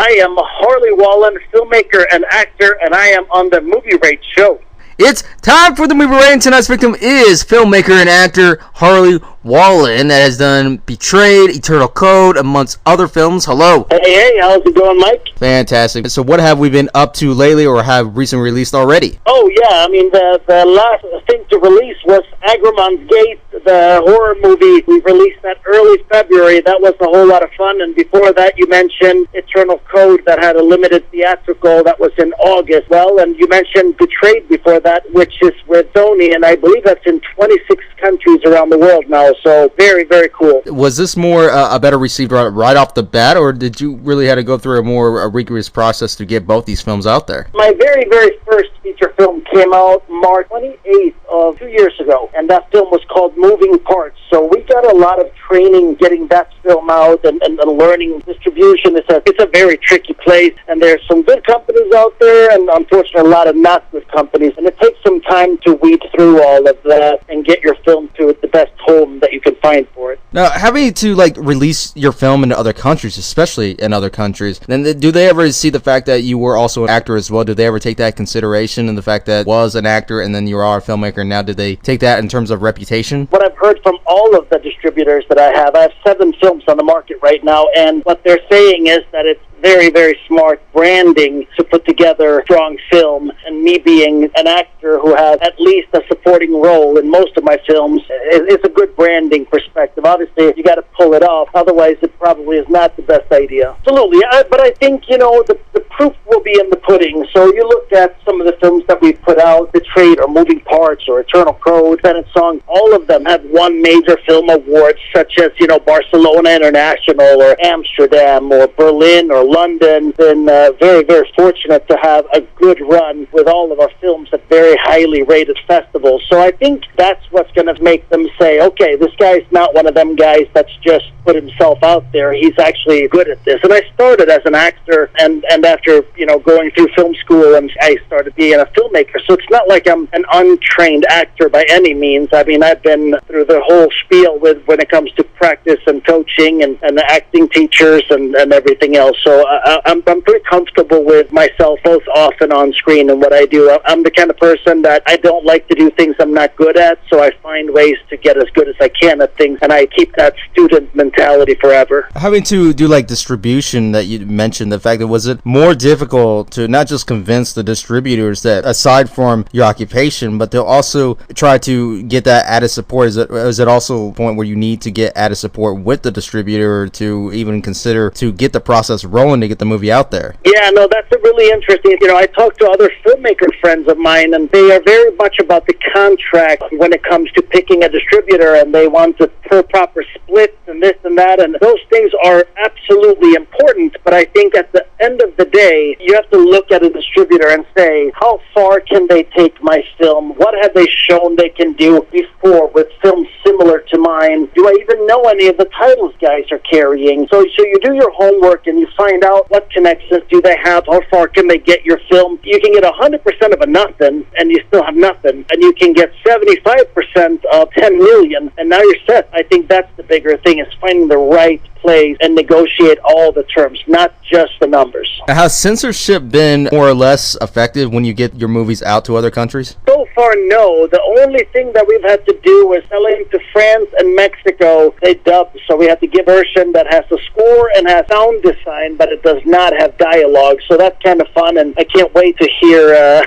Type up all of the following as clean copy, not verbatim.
I am Harley Wallen, filmmaker and actor, and I am on the Movie Rate Show. It's time for the movie rating. Tonight's victim is filmmaker and actor Harley Wallen, that has done Betrayed, Eternal Code, amongst other films. Hello. Hey, how's it going, Mike? Fantastic. So what have we been up to lately, or have recently released already? Oh, yeah, I mean, the last thing to release was Agrimon's Gate, the horror movie. We released that early February. That was a whole lot of fun. And before that, you mentioned Eternal Code, that had a limited theatrical. That was in August. Well, and you mentioned Betrayed before that, which is with Sony, and I believe that's in 26 countries around the world now. So very, very cool. Was this more a better received right off the bat, or did you really have to go through a more rigorous process to get both these films out there? My very, very first feature film came out March 28th of 2 years ago, and that film was called Moving Parts. So we got a lot of training getting that film out and learning distribution. It's a very tricky place, and there's some good companies out there, and unfortunately a lot of not good companies, and it takes some time to weed through all of that and get your film to the best home that you can find for it. Now, having to release your film into other countries, especially in other countries, then do they ever see the fact that you were also an actor as well? Do they ever take that consideration, and the fact that was an actor and then you are a filmmaker now? Did they take that in terms of reputation? What I've heard from all of the distributors that I have 7 films on the market right now, and what they're saying is that it's very, very smart branding to put together a strong film, and me being an actor who has at least a supporting role in most of my films, it's a good branding perspective. Obviously, you got to pull it off, otherwise it probably is not the best idea. Absolutely, but I think, the proof will be in the pudding. So you look at some of the films that we've put out, Betrayed or Moving Parts or Eternal Code, Bennett Song, all of them have won major film awards, such as, Barcelona International or Amsterdam or Berlin or London. Been very, very fortunate to have a good run with all of our films at very highly rated festivals. So I think that's what's going to make them say, okay, this guy's not one of them guys that's just put himself out there. He's actually good at this. And I started as an actor, and after, going through film school, and I started being a filmmaker. So it's not like I'm an untrained actor by any means. I mean, I've been through the whole spiel when it comes to practice and coaching and the acting teachers and everything else. So I'm pretty comfortable with myself, both off and on screen, and what I do. I'm the kind of person that I don't like to do things I'm not good at, so I find ways to get as good as I can at things, and I keep that student mentality forever. Having to do distribution that you mentioned, the fact that was it more difficult to not just convince the distributors that aside from your occupation, but they'll also try to get that added support? Is it also a point where you need to get added support with the distributor to even consider to get the process rolling to get the movie out there? Yeah, no, that's a really interesting. I talked to other filmmaker friends of mine, and they are very much about the contract when it comes to picking a distributor, and they want the proper splits and this and that, and those things are absolutely important. But I think at the end of the day, you have to look at a distributor and say, how far can they take my film? What have they shown they can do before with films similar to mine? Do I even know any of the titles guys are carrying? So you do your homework and you find out what connections do they have, how far can they get your film. You can get 100% of a nothing and you still have nothing, and you can get 75% of 10 million and now you're set. I think that's the bigger thing, is finding the right place and negotiate all the terms, not just the numbers. Has censorship been more or less effective when you get your movies out to other countries? So far, no. The only thing that we've had to do is selling to France and Mexico. They dub, so we have to give a version that has a score and has sound design, but it does not have dialogue. So that's kind of fun, and I can't wait to hear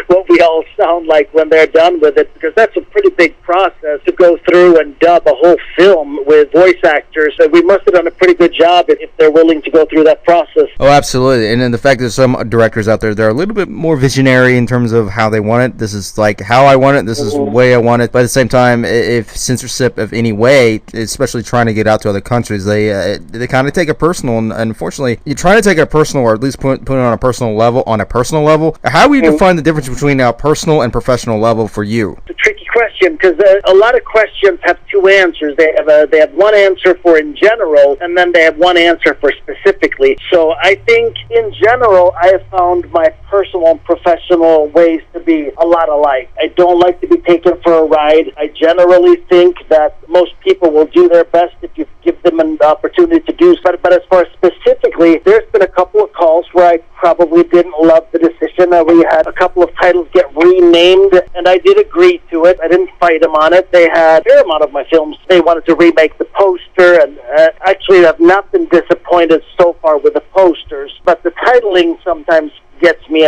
what we all sound like when they're done with it, because that's a pretty big process to go through and dub a whole film with voice actors. So we must have done a pretty good job if they're willing to go through that process. Oh, absolutely. And then the fact that some directors out there, they're a little bit more visionary in terms of how they want it. This is how I want it. This is the way I want it. But at the same time, if censorship of any way, especially trying to get out to other countries, they kind of take it personal. And unfortunately, you try to take it personal, or at least put it on a personal level. How would you define the difference between a personal and professional level for you? It's a tricky question, because a lot of questions have two answers. They have one answer for in general, and then they have one answer for specifically. So I think in general, I have found my personal and professional ways to be a lot alike. I don't like to be taken for a ride. I generally think that most people will do their best if you give them an opportunity to do so. But as far as specifically, there's been a couple of calls where I probably didn't love the decision. We had a couple of titles get renamed, and I did agree to it. I didn't fight them on it. They had a fair amount of my films. They wanted to remake the poster, and actually I've not been disappointed so far with the posters, but the titling sometimes gets me.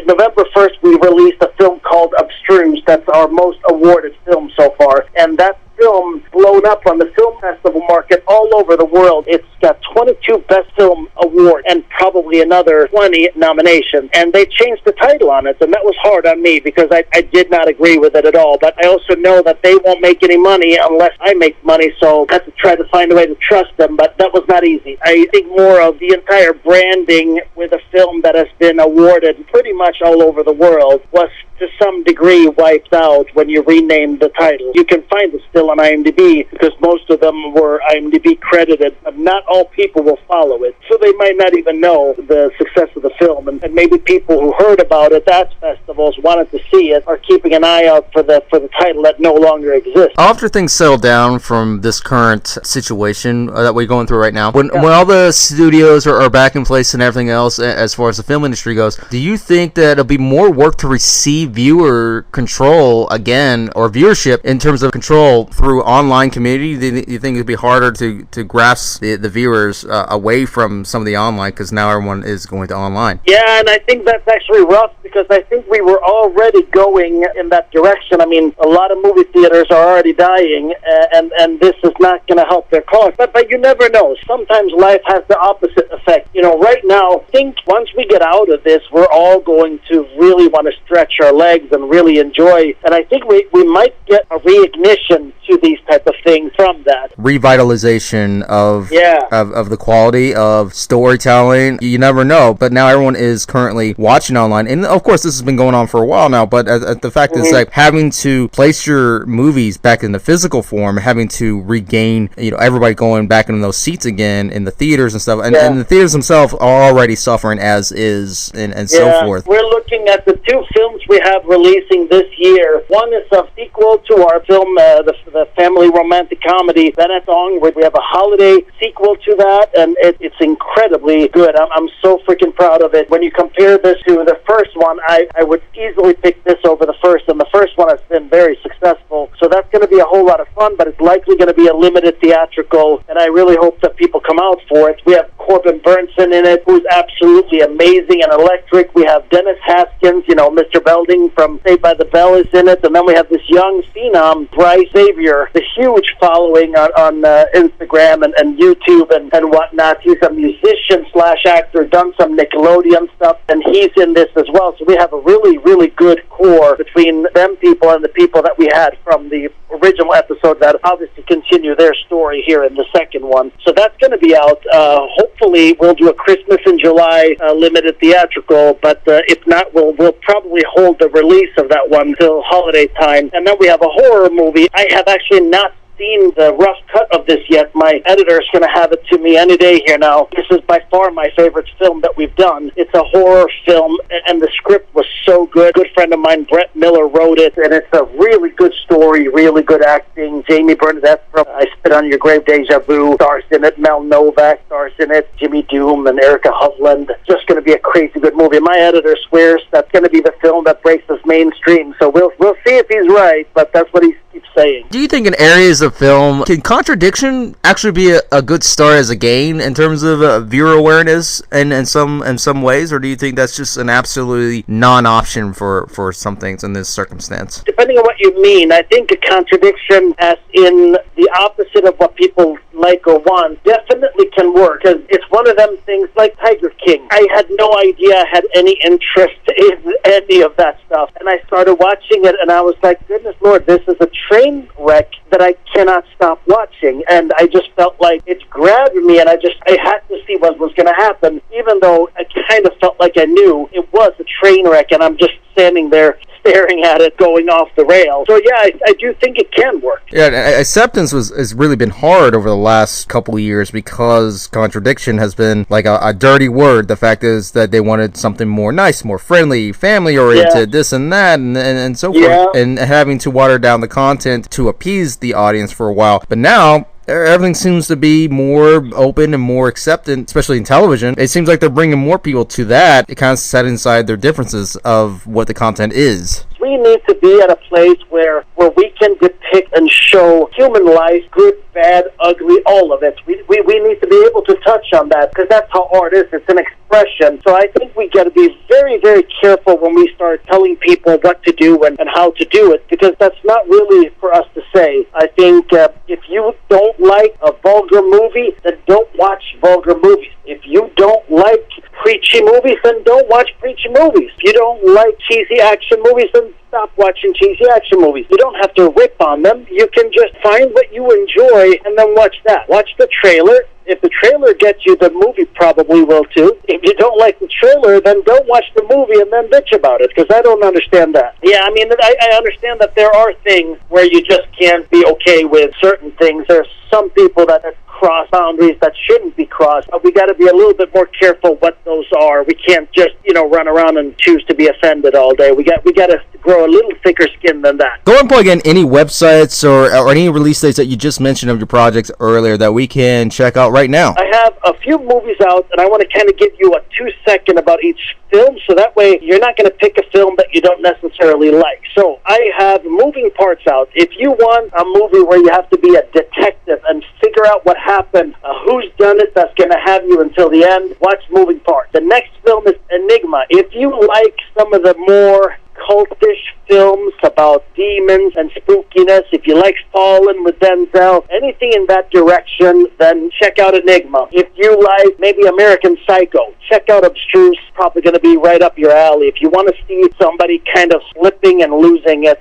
November 1st, we released a film called Abstruse. That's our most awarded film so far, and that film blown up on the film festival market all over the world. It's got 22 Best Film awards and probably another 20 nominations. And they changed the title on it, and that was hard on me because I did not agree with it at all. But I also know that they won't make any money unless I make money, so I have to try to find a way to trust them, but that was not easy. I think more of the entire branding with a film that has been awarded pretty much all over the world was to some degree wiped out when you renamed the title. You can find it still on IMDb because most of them were IMDb credited, but not all people will follow it. So they might not even know the success of the film, and maybe people who heard about it at festivals, wanted to see it, are keeping an eye out for the title that no longer exists. After things settle down from this current situation that we're going through right now, when all the studios are back in place and everything else, as far as the film industry goes, do you think that it'll be more work to receive viewer control again, or viewership in terms of control through online community? Do you think it'd be harder to grasp the viewers away from some of the online, because now everyone is going to online? Yeah, and I think that's actually rough because I think we were already going in that direction. I mean, a lot of movie theaters are already dying, and this is not going to help their cause. But you never know. Sometimes life has the opposite effect. You know, right now, I think once we get out of this, we're all going to really want to stretch our legs and really enjoy. And I think we might get a reignition to these type of things from that. Revitalization of the quality of storytelling. You never know. But now everyone is currently watching online. And of course, this has been going on for a while now. But the fact is, like, having to place your movies back in the physical form, having to regain, everybody going back in those seats again in the theaters and stuff. And the theaters themselves are already suffering as is, and so forth. We're looking at the two films we have releasing this year. One is a sequel to our film, the family romantic comedy Bennett Song. We have a holiday sequel to that, and it's incredibly good. I'm so freaking proud of it. When you compare this to the first one, I would easily pick this over the first, and the first one has been very successful. So that's going to be a whole lot of fun, but it's likely going to be a limited theatrical, and I really hope that people come out for it. We have Corbin Burnson in it, who's absolutely amazing and electric. We have Dennis Haskins, Mr. Belding from Saved by the Bell is in it, and then we have this young phenom, Bryce Xavier, the huge following on Instagram and YouTube and whatnot. He's a musician / actor, done some Nickelodeon stuff, and he's in this as well. So we have a really, really good core between them people and the people that we had from the original episode that obviously continue their story here in the second one. So that's going to be out. Hopefully we'll do a Christmas in July limited theatrical, but if not, we'll probably hold the release of that one till holiday time. And then we have a horror movie. I have actually not seen the rough cut of this yet. My editor is going to have it to me any day here now. This is by far my favorite film that we've done. It's a horror film, and the script was so good. A good friend of mine, Brett Miller, wrote it, and it's a really good story, really good acting. Jamie Bernadette from I Spit on Your Grave, Deja Vu, stars in it. Mel Novak stars in it. Jimmy Doom and Erica Hovland. Just going to be a crazy good movie. My editor swears that's going to be the film that breaks us mainstream, so we'll see if he's right, but that's what he keeps saying. Do you think in areas of film, can contradiction actually be a good start as a gain in terms of viewer awareness in some ways, or do you think that's just an absolutely non-option for some things in this circumstance? Depending on what you mean, I think a contradiction, as in the opposite of what people like or want, definitely can work, because it's one of them things like Tiger King. I had no idea I had any interest in any of that stuff, and I started watching it, and I was like, goodness Lord, this is a train wreck that I cannot stop watching, and I just felt like it grabbed me, and I had to see what was going to happen, even though I kind of felt like I knew it was a train wreck, and I'm just standing there staring at it going off the rail. So yeah, I do think it can work. Yeah, acceptance has really been hard over the last couple of years because contradiction has been like a dirty word. The fact is that they wanted something more nice, more friendly, family-oriented, this and that, and so forth, and having to water down the content to appease the audience for a while. But now everything seems to be more open and more acceptant, especially in television. It seems like they're bringing more people to that. It kind of set inside their differences of what the content is. We need to be at a place where we can depict and show human life, good, bad, ugly, all of it. We need to be able to touch on that, because that's how art is. It's an expression. So I think we got to be very, very careful when we start telling people what to do and how to do it, because that's not really for us to say. I think if you don't like a vulgar movie, then don't watch vulgar movies. If you don't like preachy movies, then don't watch preachy movies. If you don't like cheesy action movies, then stop watching cheesy action movies. You don't have to rip on them. You can just find what you enjoy and then watch that. Watch the trailer. If the trailer gets you, the movie probably will too. If you don't like the trailer, then don't watch the movie and then bitch about it, because I don't understand that. Yeah, I mean, I understand that there are things where you just can't be okay with certain things. There's some people that cross boundaries that shouldn't be crossed. But we got to be a little bit more careful what those are. We can't just, run around and choose to be offended all day. We got to grow a little thicker skin than that. Go and plug in any websites or any release dates that you just mentioned of your projects earlier that we can check out right now. I have a few movies out, and I want to kind of give you a 2-second about each film, so that way you're not going to pick a film that you don't necessarily like. So I have Moving Parts out. If you want a movie where you have to be a detective and figure out what happened, who's done it, that's going to have you until the end, watch Moving Parts. The next film is Enigma. If you like some of the more cultish films about demons and spookiness, if you like Fallen with Denzel, anything in that direction, then check out Enigma. If you like maybe American Psycho, check out Abstruse, probably going to be right up your alley. If you want to see somebody kind of slipping and losing it,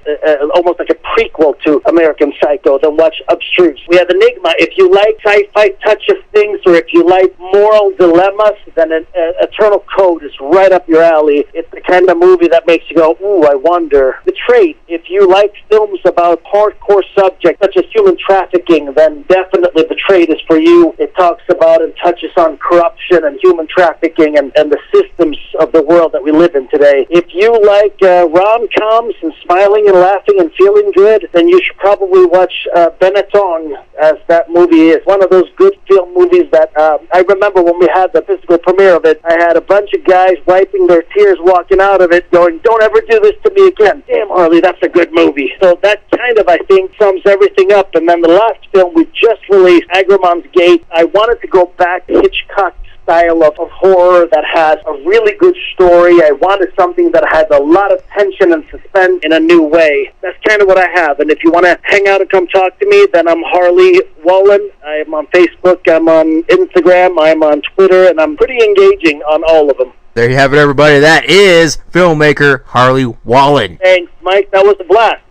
almost like a prequel to American Psycho, then watch Abstruse. We have Enigma. If you like sci-fi touch of things, or if you like moral dilemmas, then Eternal Code is right up your alley. It's the kind of movie that makes you go, ooh, I wonder. Betrayed. If you like films about hardcore subjects such as human trafficking, then definitely Betrayed is for you. It talks about and touches on corruption and human trafficking and the systems of the world that we live in today. If you like rom-coms and smiling and laughing and feeling good, then you should probably watch Benetton, as that movie is one of those good film movies that I remember when we had the physical premiere of it, I had a bunch of guys wiping their tears walking out of it going, don't ever do this to me again. Damn, Harley, that's a good movie. So that kind of, I think, sums everything up. And then the last film we just released, Agramon's Gate, I wanted to go back to Hitchcock style of horror that has a really good story. I wanted something that has a lot of tension and suspense in a new way. That's kind of what I have. And if you want to hang out and come talk to me, then I'm Harley Wallen. I'm on Facebook, I'm on Instagram, I'm on Twitter, and I'm pretty engaging on all of them. There you have it, everybody. That is filmmaker Harley Wallen. Thanks, Mike. That was a blast.